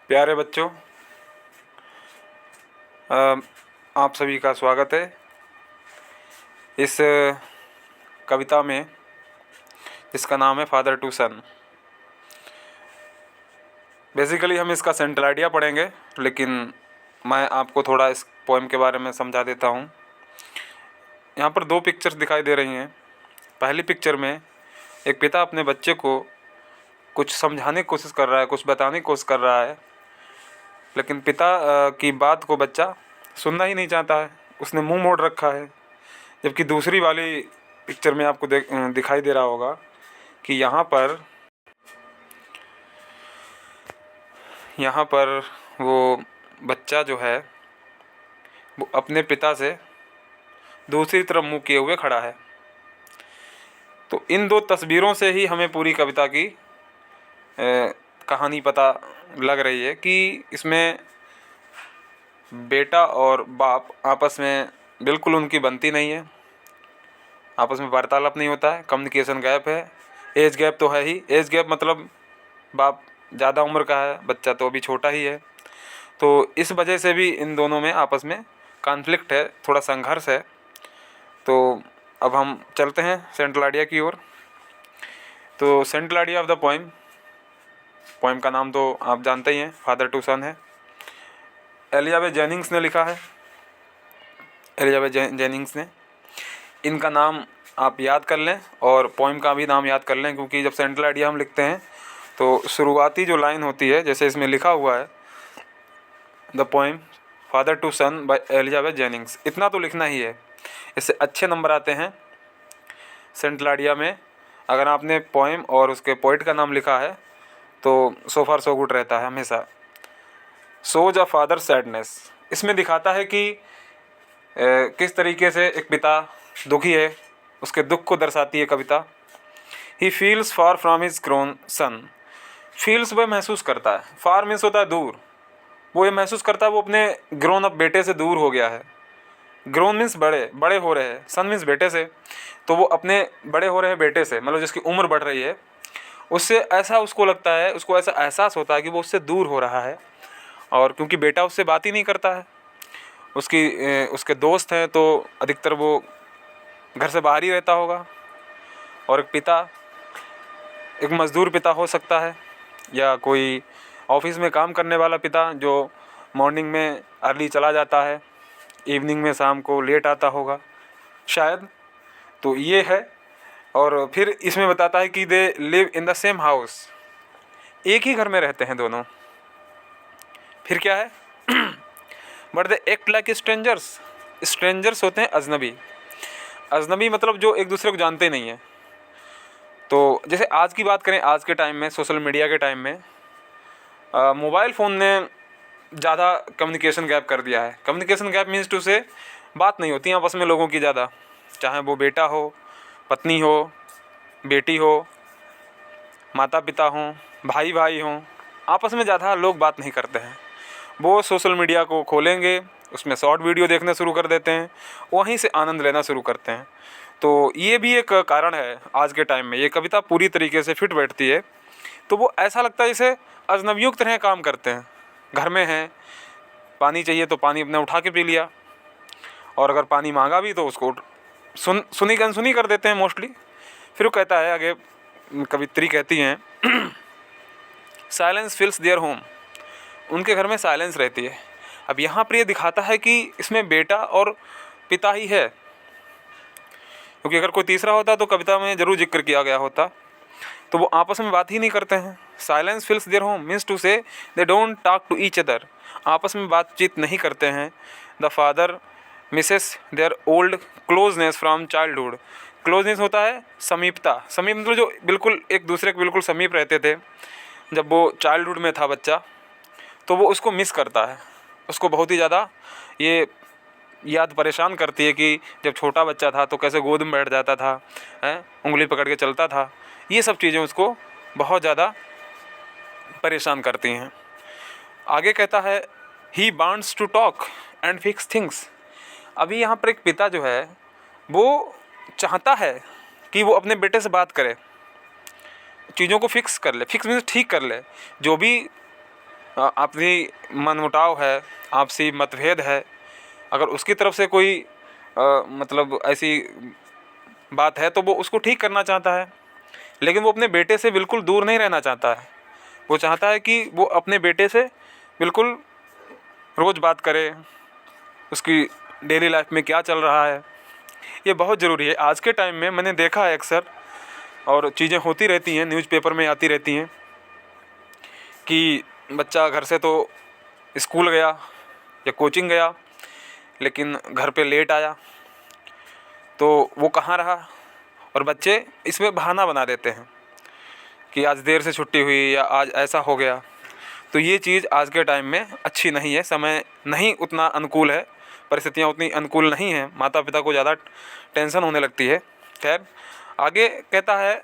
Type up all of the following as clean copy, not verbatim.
प्यारे बच्चों, आप सभी का स्वागत है इस कविता में जिसका नाम है फादर टू सन। बेसिकली हम इसका सेंट्रल आइडिया पढ़ेंगे, लेकिन मैं आपको थोड़ा इस पोएम के बारे में समझा देता हूँ। यहाँ पर दो पिक्चर्स दिखाई दे रही हैं। पहली पिक्चर में एक पिता अपने बच्चे को कुछ समझाने की कोशिश कर रहा है, कुछ बताने की कोशिश कर रहा है, लेकिन पिता की बात को बच्चा सुनना ही नहीं चाहता है, उसने मुंह मोड़ रखा है। जबकि दूसरी वाली पिक्चर में आपको दिखाई दे रहा होगा कि यहाँ पर वो बच्चा जो है वो अपने पिता से दूसरी तरफ मुंह किए हुए खड़ा है। तो इन दो तस्वीरों से ही हमें पूरी कविता की कहानी पता लग रही है कि इसमें बेटा और बाप आपस में बिल्कुल उनकी बनती नहीं है, आपस में वार्तालाप नहीं होता है, कम्युनिकेशन गैप है, एज गैप तो है ही। एज गैप मतलब बाप ज़्यादा उम्र का है, बच्चा तो अभी छोटा ही है। तो इस वजह से भी इन दोनों में आपस में कॉन्फ्लिक्ट है, थोड़ा संघर्ष है। तो अब हम चलते हैं सेंट्रल आइडिया की ओर। तो central idea of the poem का नाम तो आप जानते ही हैं, फादर टू सन है। एलिजाबेथ जेनिंग्स ने लिखा है। एलिजाबेथ जेनिंग्स ने, इनका नाम आप याद कर लें और पोएम का भी नाम याद कर लें, क्योंकि जब सेंट्रल आइडिया हम लिखते हैं तो शुरुआती जो लाइन होती है, जैसे इसमें लिखा हुआ है the poem father to son by Elizabeth Jennings, इतना तो लिखना ही है। इससे अच्छे नंबर आते हैं सेंट्रल आइडिया में। अगर आपने पोएम और उसके पोइट का नाम लिखा है तो सो फार सो गुड रहता है हमेशा। सोज अ फादर सैडनेस, इसमें दिखाता है कि किस तरीके से एक पिता दुखी है, उसके दुख को दर्शाती है कविता। He feels far from his grown son, feels वह महसूस करता है, फार मीन्स होता है दूर, वो ये महसूस करता है वो अपने ग्रोन अप बेटे से दूर हो गया है। ग्रोन मीन्स बड़े, बड़े हो रहे हैं, सन मीन्स बेटे से, तो वो अपने बड़े हो रहे बेटे से, मतलब जिसकी उम्र बढ़ रही है, उससे ऐसा उसको लगता है, उसको ऐसा एहसास होता है कि वो उससे दूर हो रहा है। और क्योंकि बेटा उससे बात ही नहीं करता है, उसके दोस्त हैं तो अधिकतर वो घर से बाहर ही रहता होगा। और एक पिता, एक मज़दूर पिता हो सकता है, या कोई ऑफिस में काम करने वाला पिता जो मॉर्निंग में अर्ली चला जाता है, इवनिंग में शाम को लेट आता होगा शायद। तो ये है। और फिर इसमें बताता है कि they live in the same house, एक ही घर में रहते हैं दोनों। फिर क्या है but they act like strangers, strangers होते हैं अजनबी। अजनबी मतलब जो एक दूसरे को जानते नहीं हैं। तो जैसे आज की बात करें, आज के टाइम में, सोशल मीडिया के टाइम में मोबाइल फ़ोन ने ज़्यादा कम्युनिकेशन गैप कर दिया है। कम्युनिकेशन गैप मीन्स टू से बात नहीं होती आपस में लोगों की ज़्यादा, चाहे वो बेटा हो, पत्नी हो, बेटी हो, माता पिता हों, भाई भाई हों, आपस में ज़्यादा लोग बात नहीं करते हैं। वो सोशल मीडिया को खोलेंगे, उसमें शॉर्ट वीडियो देखना शुरू कर देते हैं, वहीं से आनंद लेना शुरू करते हैं। तो ये भी एक कारण है आज के टाइम में। ये कविता पूरी तरीके से फिट बैठती है। तो वो ऐसा लगता है जैसे अजनबियों की तरह काम करते हैं। घर में हैं, पानी चाहिए तो पानी अपने उठा के पी लिया, और अगर पानी मांगा भी तो उसको सुनी कर देते हैं मोस्टली। फिर वो कहता है आगे, कवित्री कहती हैं साइलेंस फिल्स देयर होम, उनके घर में साइलेंस रहती है। अब यहाँ पर ये दिखाता है कि इसमें बेटा और पिता ही है, क्योंकि अगर कोई तीसरा होता तो कविता में ज़रूर जिक्र किया गया होता। तो वो आपस में बात ही नहीं करते हैं। Silence fills their home means to say they don't talk to each other, आपस में बातचीत नहीं करते हैं। The father misses their old closeness from childhood, closeness होता है समीपता, समीप मतलब जो बिल्कुल एक दूसरे के बिल्कुल समीप रहते थे जब वो चाइल्डहुड में था बच्चा, तो वो उसको मिस करता है। उसको बहुत ही ज़्यादा ये याद परेशान करती है कि जब छोटा बच्चा था तो कैसे गोद में बैठ जाता था, उंगली पकड़ के चलता था। ये सब चीज़ें उसको बहुत ज़्यादा परेशान करती हैं। आगे कहता है he wants to talk and fix things, अभी यहाँ पर एक पिता जो है वो चाहता है कि वो अपने बेटे से बात करे, चीज़ों को फिक्स कर ले। फिक्स मीन्स ठीक कर ले, जो भी आपसी मनमुटाव है, आपसी मतभेद है, अगर उसकी तरफ से कोई मतलब ऐसी बात है तो वो उसको ठीक करना चाहता है। लेकिन वो अपने बेटे से बिल्कुल दूर नहीं रहना चाहता है। वो चाहता है कि वो अपने बेटे से बिल्कुल रोज़ बात करे, उसकी डेली लाइफ में क्या चल रहा है। ये बहुत ज़रूरी है। आज के टाइम में मैंने देखा है अक्सर, और चीज़ें होती रहती हैं, न्यूज़पेपर में आती रहती हैं कि बच्चा घर से तो स्कूल गया या कोचिंग गया, लेकिन घर पे लेट आया, तो वो कहाँ रहा। और बच्चे इसमें बहाना बना देते हैं कि आज देर से छुट्टी हुई या आज ऐसा हो गया। तो ये चीज़ आज के टाइम में अच्छी नहीं है। समय नहीं उतना अनुकूल है, परिस्थितियाँ उतनी अनुकूल नहीं हैं, माता पिता को ज़्यादा टेंशन होने लगती है। खैर, आगे कहता है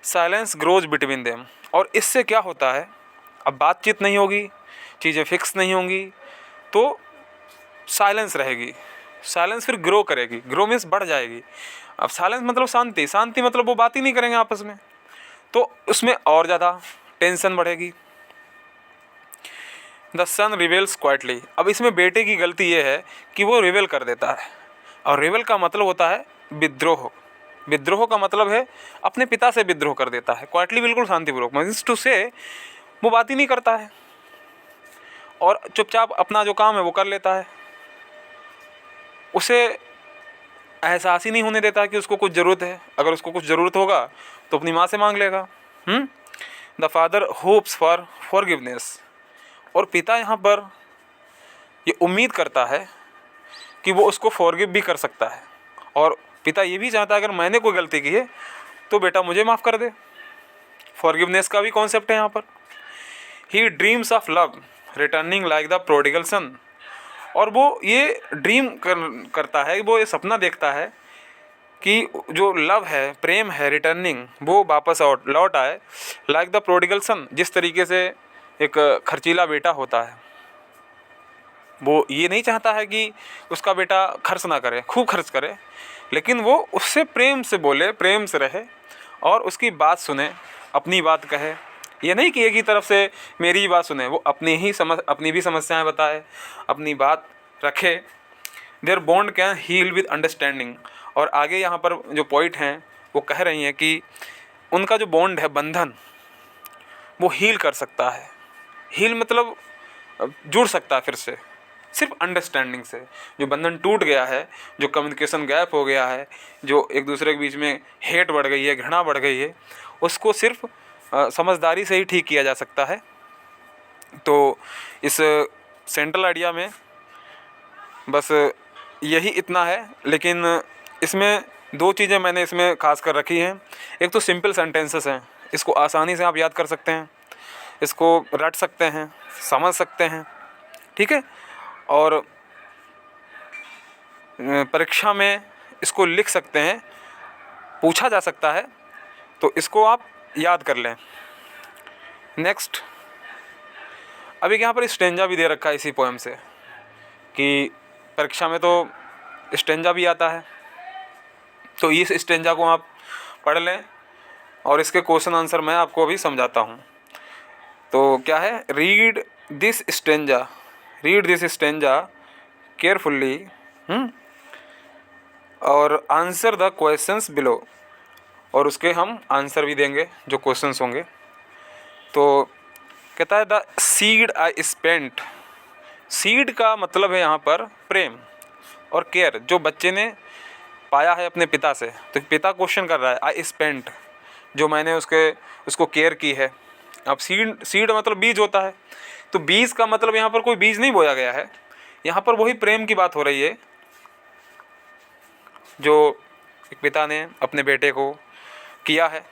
साइलेंस ग्रोज बिटवीन देम। और इससे क्या होता है, अब बातचीत नहीं होगी, चीज़ें फिक्स नहीं होंगी, तो साइलेंस रहेगी। साइलेंस फिर ग्रो करेगी, ग्रो मीन्स बढ़ जाएगी। अब साइलेंस मतलब शांति, शांति मतलब वो बात ही नहीं करेंगे आपस में, तो उसमें और ज़्यादा टेंशन बढ़ेगी। The son reveals quietly. अब इसमें बेटे की गलती ये है कि वो रिवेल कर देता है, और रिवेल का मतलब होता है विद्रोह। विद्रोह का मतलब है अपने पिता से विद्रोह कर देता है। क्वाइटली बिल्कुल शांतिपूर्वक, मीन्स टू से वो बात ही नहीं करता है और चुपचाप अपना जो काम है वो कर लेता है। उसे एहसास ही नहीं होने देता कि उसको कुछ ज़रूरत है। अगर उसको कुछ ज़रूरत होगा तो अपनी माँ से मांग लेगा। The father hopes for forgiveness. और पिता यहाँ पर ये उम्मीद करता है कि वो उसको फॉरगिव भी कर सकता है, और पिता ये भी चाहता है अगर मैंने कोई गलती की है तो बेटा मुझे माफ़ कर दे। फॉरगिवनेस का भी कॉन्सेप्ट है यहाँ पर। He dreams of love returning like the prodigal son. और वो ये ड्रीम करता है, वो ये सपना देखता है कि जो लव है, प्रेम है, रिटर्निंग, वो वापस लौट आए लाइक द प्रोडिगल सन। जिस तरीके से एक खर्चीला बेटा होता है, वो ये नहीं चाहता है कि उसका बेटा खर्च ना करे, खूब खर्च करे, लेकिन वो उससे प्रेम से बोले, प्रेम से रहे और उसकी बात सुने, अपनी बात कहे। ये नहीं कि एक ही तरफ से मेरी ही बात सुने, वो अपनी भी समस्याएं बताए, अपनी बात रखे। Their bond can heal with understanding. और आगे यहाँ पर जो पॉइंट हैं वो कह रही हैं कि उनका जो बॉन्ड है, बंधन, वो हील कर सकता है। हील मतलब जुड़ सकता है फिर से, सिर्फ अंडरस्टैंडिंग से। जो बंधन टूट गया है, जो कम्युनिकेशन गैप हो गया है, जो एक दूसरे के बीच में हेट बढ़ गई है, घृणा बढ़ गई है, उसको सिर्फ समझदारी से ही ठीक किया जा सकता है। तो इस सेंट्रल आइडिया में बस यही इतना है, लेकिन इसमें दो चीज़ें मैंने इसमें खास कर रखी हैं। एक तो सिंपल सेंटेंसेस हैं, इसको आसानी से आप याद कर सकते हैं, इसको रट सकते हैं, समझ सकते हैं, ठीक है। और परीक्षा में इसको लिख सकते हैं, पूछा जा सकता है, तो इसको आप याद कर लें। नेक्स्ट, अभी यहाँ पर स्टेंजा भी दे रखा है इसी पोएम से, कि परीक्षा में तो स्टेंजा भी आता है, तो इस स्टेंजा को आप पढ़ लें और इसके क्वेश्चन आंसर मैं आपको अभी समझाता हूँ। तो क्या है, रीड दिस स्टेंजा केयरफुल्ली और आंसर द क्वेश्चंस बिलो। और उसके हम आंसर भी देंगे जो क्वेश्चंस होंगे। तो कहता है the seed I spent. Seed का मतलब है यहाँ पर प्रेम और केयर, जो बच्चे ने पाया है अपने पिता से। तो पिता क्वेश्चन कर रहा है, आई स्पेंट, जो मैंने उसको केयर की है। अब सीड मतलब बीज होता है, तो बीज का मतलब यहाँ पर कोई बीज नहीं बोया गया है, यहाँ पर वही प्रेम की बात हो रही है जो एक पिता ने अपने बेटे को किया है।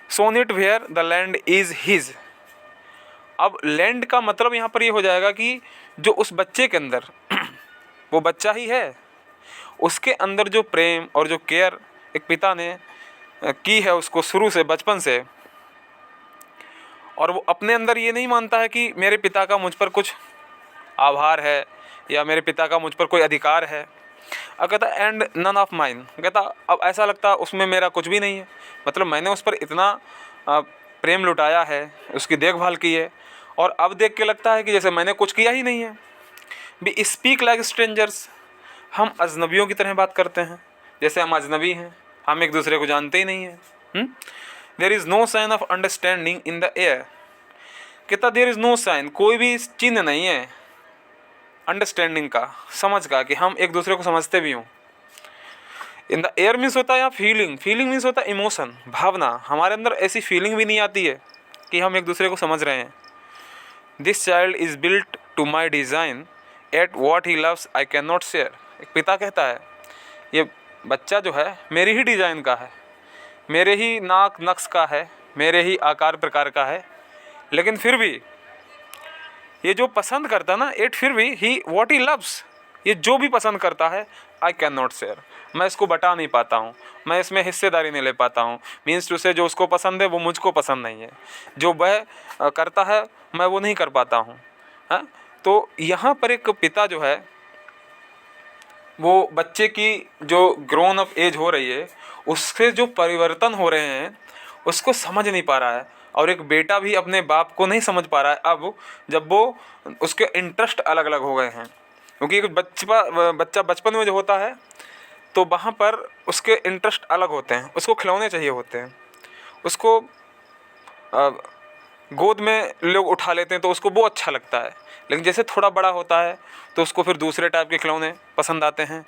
Sown it where the land is his. अब लैंड का मतलब यहाँ पर ये हो जाएगा कि जो उस बच्चे के अंदर वो बच्चा ही है, उसके अंदर जो प्रेम और जो केयर एक पिता ने की है उसको शुरू से, बचपन से, और वो अपने अंदर ये नहीं मानता है कि मेरे पिता का मुझ पर कुछ आभार है या मेरे पिता का मुझ पर कोई अधिकार है। अब कहता एंड नन ऑफ माइन, कहता अब ऐसा लगता उसमें मेरा कुछ भी नहीं है, मतलब मैंने उस पर इतना प्रेम लुटाया है, उसकी देखभाल की है, और अब देख के लगता है कि जैसे मैंने कुछ किया ही नहीं है। वी स्पीक लाइक स्ट्रेंजर्स, हम अजनबियों की तरह बात करते हैं, जैसे हम अजनबी हैं, हम एक दूसरे को जानते ही नहीं हैं। There is no sign of understanding in the air, कहता देयर इज़ नो साइन, कोई भी चिन्ह नहीं है अंडरस्टैंडिंग का, समझ का, कि हम एक दूसरे को समझते भी हों। इन द एयर मीन्स होता है या फीलिंग, फीलिंग मीन्स होता है इमोशन, भावना, हमारे अंदर ऐसी फीलिंग भी नहीं आती है कि हम एक दूसरे को समझ रहे हैं। This child is built to my design, at what he loves I can not share. एक पिता कहता है ये बच्चा जो है मेरी ही डिज़ाइन का है, मेरे ही नाक नक्श का है, मेरे ही आकार प्रकार का है, लेकिन फिर भी ये जो पसंद करता है ना, इट फिर भी ही वॉट ही लव्स, ये जो भी पसंद करता है आई कैन नॉट शेयर, मैं इसको बता नहीं पाता हूँ, मैं इसमें हिस्सेदारी नहीं ले पाता हूँ। मीन्स टू से जो उसको पसंद है वो मुझको पसंद नहीं है, जो वह करता है मैं वो नहीं कर पाता हूँ। हाँ, तो यहाँ पर एक पिता जो है वो बच्चे की जो ग्रोन अप एज हो रही है उससे जो परिवर्तन हो रहे हैं उसको समझ नहीं पा रहा है, और एक बेटा भी अपने बाप को नहीं समझ पा रहा है अब, जब वो उसके इंटरेस्ट अलग अलग हो गए हैं। क्योंकि एक बच्चा बचपन में जो होता है तो वहाँ पर उसके इंटरेस्ट अलग होते हैं, उसको खिलौने चाहिए होते हैं, उसको गोद में लोग उठा लेते हैं तो उसको वो अच्छा लगता है। लेकिन जैसे थोड़ा बड़ा होता है तो उसको फिर दूसरे टाइप के खिलौने पसंद आते हैं,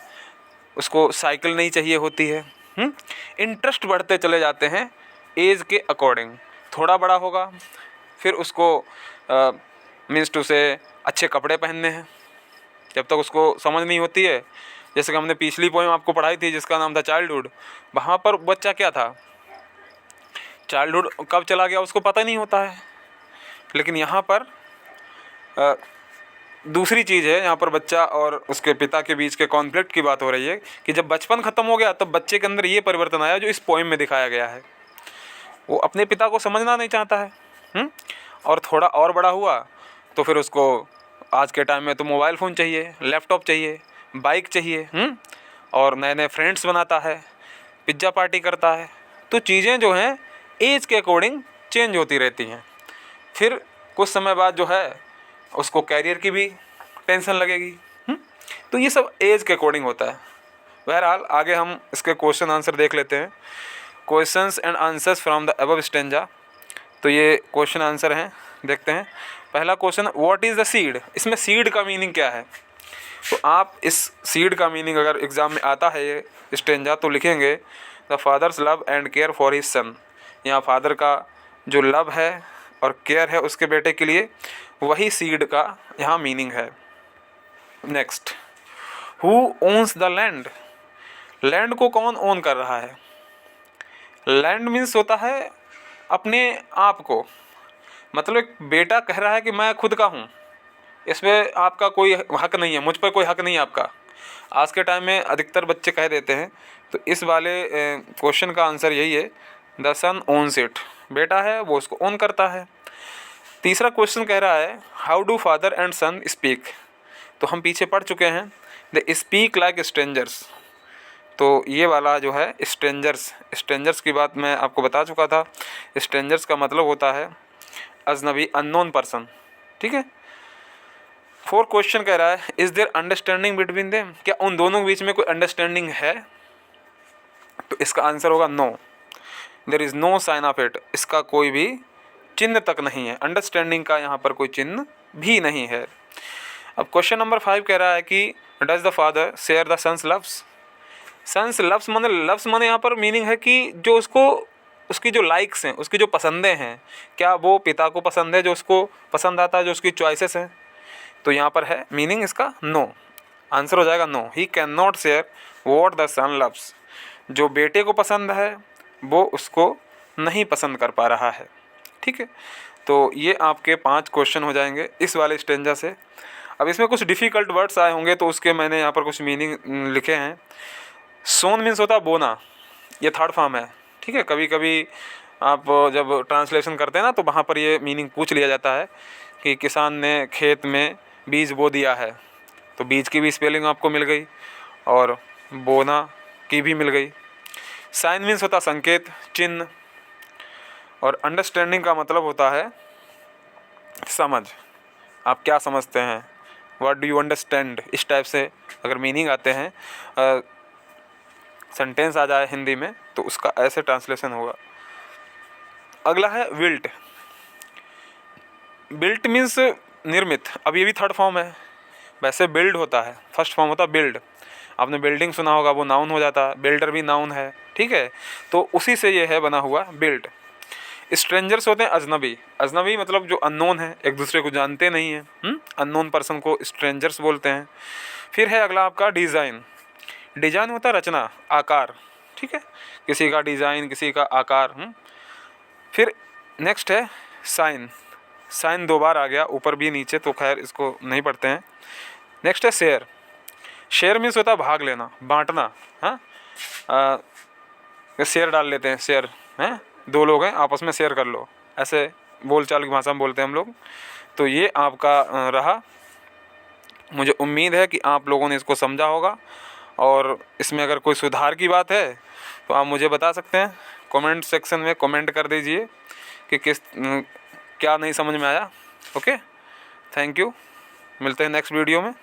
उसको साइकिल नहीं चाहिए होती है। इंटरेस्ट बढ़ते चले जाते हैं एज के अकॉर्डिंग। थोड़ा बड़ा होगा फिर उसको मीन्स टू से अच्छे कपड़े पहनने हैं, जब तक उसको समझ नहीं होती है। जैसे कि हमने पिछली पोएम आपको पढ़ाई थी जिसका नाम था चाइल्डहुड, वहाँ पर बच्चा क्या था, चाइल्डहुड कब चला गया उसको पता नहीं होता है। लेकिन यहाँ पर दूसरी चीज़ है, यहाँ पर बच्चा और उसके पिता के बीच के कॉन्फ्लिक्ट की बात हो रही है कि जब बचपन ख़त्म हो गया तब बच्चे के अंदर ये परिवर्तन आया जो इस पोएम में दिखाया गया है। वो अपने पिता को समझना नहीं चाहता है। और थोड़ा और बड़ा हुआ तो फिर उसको आज के टाइम में तो मोबाइल फ़ोन चाहिए, लैपटॉप चाहिए, बाइक चाहिए, और नए नए फ्रेंड्स बनाता है, पिज्ज़ा पार्टी करता है। तो चीज़ें जो हैं एज के अकॉर्डिंग चेंज होती रहती हैं। फिर कुछ समय बाद जो है उसको कैरियर की भी टेंशन लगेगी। तो ये सब एज के अकॉर्डिंग होता है। बहरहाल आगे हम इसके क्वेश्चन आंसर देख लेते हैं। Questions and answers from the above stanza. तो ये क्वेश्चन आंसर हैं, देखते हैं। पहला question, what is the seed. इसमें सीड का मीनिंग क्या है। तो आप इस सीड का मीनिंग अगर एग्ज़ाम में आता है ये स्टेंजा तो लिखेंगे the father's love and care for his son. यहाँ फादर का जो लव है और केयर है उसके बेटे के लिए, वही सीड का यहाँ मीनिंग है। Next, who owns the land. Land को कौन ओन कर रहा है। लैंड मीन्स होता है अपने आप को, मतलब एक बेटा कह रहा है कि मैं खुद का हूँ, इसमें आपका कोई हक नहीं है, मुझ पर कोई हक नहीं है आपका। आज के टाइम में अधिकतर बच्चे कह देते हैं। तो इस वाले क्वेश्चन का आंसर यही है, द सन ओन्स इट। बेटा है वो उसको ओन करता है। तीसरा क्वेश्चन कह रहा है, how do father and son speak. तो हम पीछे पढ़ चुके हैं, दे स्पीक लाइक स्ट्रेंजर्स। तो ये वाला जो है स्ट्रेंजर्स की बात मैं आपको बता चुका था। स्ट्रेंजर्स का मतलब होता है अजनबी, अननोन पर्सन। ठीक है। फोर्थ क्वेश्चन कह रहा है, is their understanding between them. क्या उन दोनों के बीच में कोई अंडरस्टैंडिंग है। तो इसका आंसर होगा no, there is no sign of it. इसका कोई भी चिन्ह तक नहीं है, अंडरस्टैंडिंग का यहाँ पर कोई चिन्ह भी नहीं है। अब क्वेश्चन नंबर 5 कह रहा है कि does the father share the son's loves. Son's loves माने यहाँ पर मीनिंग है कि जो उसकी जो लाइक्स हैं, उसकी जो पसंदें हैं, क्या वो पिता को पसंद है, जो उसको पसंद आता है, जो उसकी चॉइसेस हैं। तो यहाँ पर है मीनिंग इसका नो, आंसर हो जाएगा no. He can not share what the son loves. जो बेटे को पसंद है वो उसको नहीं पसंद कर पा रहा है। ठीक है। तो ये आपके 5 क्वेश्चन हो जाएंगे इस वाले स्टेंजा से। अब इसमें कुछ डिफ़िकल्ट वर्ड्स आए होंगे तो उसके मैंने यहाँ पर कुछ मीनिंग लिखे हैं। सोन मीन्स होता है बोना, ये थर्ड फॉर्म है। ठीक है। कभी कभी आप जब ट्रांसलेशन करते हैं ना तो वहाँ पर ये मीनिंग पूछ लिया जाता है कि किसान ने खेत में बीज बो दिया है, तो बीज की भी स्पेलिंग आपको मिल गई और बोना की भी मिल गई। साइन मीन्स होता संकेत, चिन्ह। और अंडरस्टैंडिंग का मतलब होता है समझ, आप क्या समझते हैं, व्हाट डू यू अंडरस्टैंड, इस टाइप से अगर मीनिंग आते हैं, सेंटेंस आ जाए हिंदी में, तो उसका ऐसे ट्रांसलेशन होगा। अगला है विल्ट। बिल्ट मीन्स निर्मित। अब ये भी थर्ड फॉर्म है। वैसे बिल्ड होता है, फर्स्ट फॉर्म होता है बिल्ड। आपने बिल्डिंग सुना होगा, वो नाउन हो जाता है, बिल्डर भी नाउन है, ठीक है। तो उसी से ये है बना हुआ बिल्ड। स्ट्रेंजर्स होते हैं अजनबी। अजनबी मतलब जो अननोन है, एक दूसरे को जानते नहीं हैं, अननोन पर्सन को स्ट्रेंजर्स बोलते हैं। फिर है अगला आपका डिज़ाइन। डिजाइन होता है रचना, आकार, ठीक है, किसी का डिज़ाइन, किसी का आकार। फिर नेक्स्ट है साइन। साइन दो बार आ गया, ऊपर भी नीचे, तो खैर इसको नहीं पढ़ते हैं। नेक्स्ट है शेयर। शेयर मीन्स होता है भाग लेना, बांटना। हाँ, शेयर डाल लेते हैं, शेयर हैं, दो लोग हैं आपस में शेयर कर लो, ऐसे बोलचाल की भाषा में बोलते हैं हम लोग। तो ये आपका रहा। मुझे उम्मीद है कि आप लोगों ने इसको समझा होगा, और इसमें अगर कोई सुधार की बात है तो आप मुझे बता सकते हैं, कमेंट सेक्शन में कमेंट कर दीजिए कि क्या नहीं समझ में आया। ओके, थैंक यू, मिलते हैं नेक्स्ट वीडियो में।